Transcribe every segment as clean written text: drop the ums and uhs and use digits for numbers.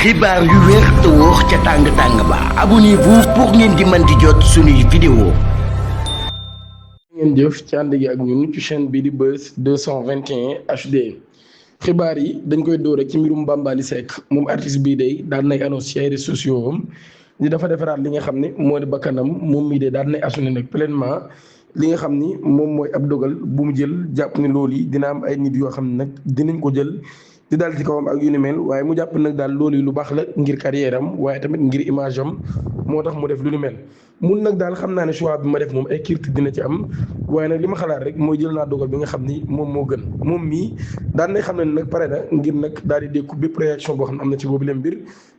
xibaar yu wér te wóor ca tàng-tàng ba abonnez-vous pour ngeen di mën di jot suñuy vidéo. ngeen jëf ci ànd gi ak ñun ci chaîne bi di Buzz 221 HD xibaar yi dañ koy door rek ci mbirum Bambaly Seck moom artiste bii day daan nay annonce ci ay réseaux sociaux am ni dafa defaraat li nga xam ne moo di bakkanam moom mii de daan nay assumer nag pleinement li nga xam ni moom mooy ab dogal bu mu jël jàpp ne loolu yi dina am ay nit yoo xam ne nag dinañ ko jël di daal ci kawam ak yu ni mel waaye mu jàpp nag daal loolu yi lu baax la ngir carrière am waaye tamit ngir image am moo tax mu def lu ni mel mun nag daal xam naa ne choix bi ma def moom ay critique dina ci am waaye nag li ma xalaat rek mooy jël naa dogal bi nga xam ni moom moo gën moom mii daan nay xam ne nag pare na ngir nag daal di dékku bépp réaction boo xam ne am na ci boobu leen mbir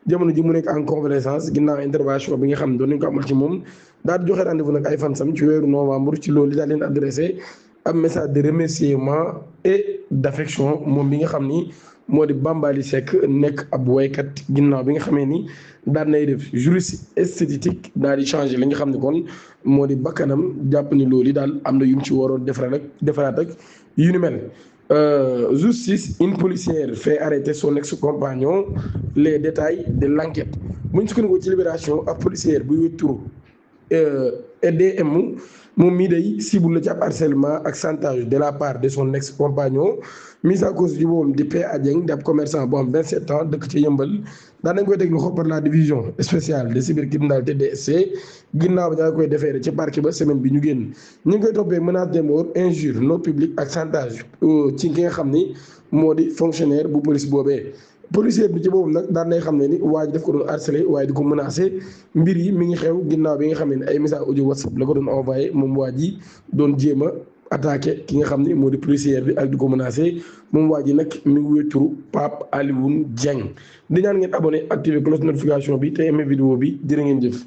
jamono ji mu nekk en convalescence ginnaaw intervention bi nga xam ne doon nañ ko amal ci moom daal di joxe rendez-vous nag ay fansam ci weeru novembre ci loolu daal leen adressé am message de remerciement et d'affection moom bi nga xam ni moo di Bambaly Seck nekk ab waykat ginnaaw bi nga xamee ni daan nay def juriste esthétique daal di changé li nga xam ne kon moo di bakkanam jàpp ni loolu yi daal am na yu mu ci waroon defaraat ak yu ni mel. Justice, une policière fait arrêter son ex-compagnon, les détails de l'enquête bu ñu sukkandikoo ci Libération ab policière buy wéy turu EDM moom mii day cible la ci ab harcèlement ak chantage de la part de son ex-compagnon mise à cause du boobu di P.A. Dieng di ab commerçant bu am 27 ans dëkk ci Yëmbal daan nañ koy teg loxo par la division spéciale de cybercriminalité DSC ginnaaw ba ñaa koy defeere ci parquet ba semaine bi ñu génn ñu ngi koy toppee menace de mort, injure non publique ak chantage ci ki nga xam ni moo di fonctionnaire bu police boobee. policier bi ci boobu nag daan nay xam ne ni waa ji daf ko doon harcelé waaye di ko menacé mbir yi mi ngi xew ginnaaw bi nga xam ne ay message audio WhatsApp la ko doon envoyé moom waa ji doon jéem a attaqué ki nga xam ne moo di policier bi ak di ko menacé moom waa ji nag mi ngi wéeturu Pape Alioune Dieng di ñaan ngeen abonné activé cloche notification bi te aimé vidéo bi jërë ngeen jëf.